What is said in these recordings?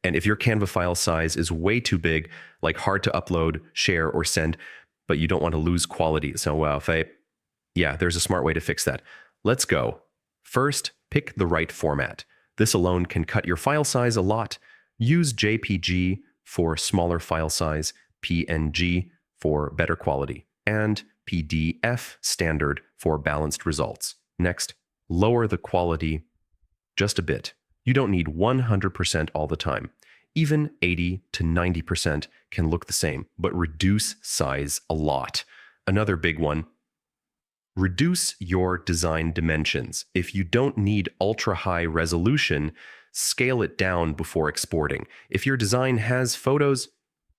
And if your Canva file size is way too big, like hard to upload, share, or send, but you don't want to lose quality, yeah, there's a smart way to fix that. Let's go. First, pick the right format. This alone can cut your file size a lot. Use JPG for smaller file size, PNG for better quality, and PDF standard for balanced results. Next, lower the quality just a bit. You don't need 100% all the time. Even 80 to 90% can look the same, but reduce size a lot. Another big one, reduce your design dimensions. If you don't need ultra-high resolution, scale it down before exporting. If your design has photos,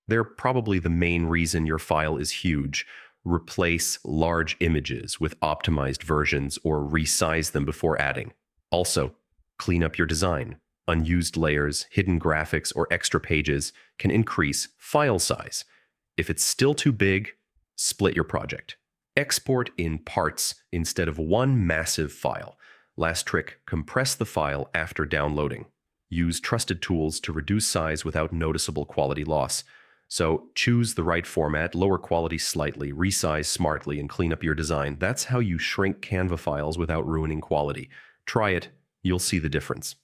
they're probably the main reason your file is huge. Replace large images with optimized versions or resize them before adding. Also, clean up your design. Unused layers, hidden graphics, or extra pages can increase file size. If it's still too big, split your project. Export in parts instead of one massive file. Last trick, compress the file after downloading. Use trusted tools to reduce size without noticeable quality loss. So choose the right format, lower quality slightly, resize smartly, and clean up your design. That's how you shrink Canva files without ruining quality. Try it, you'll see the difference.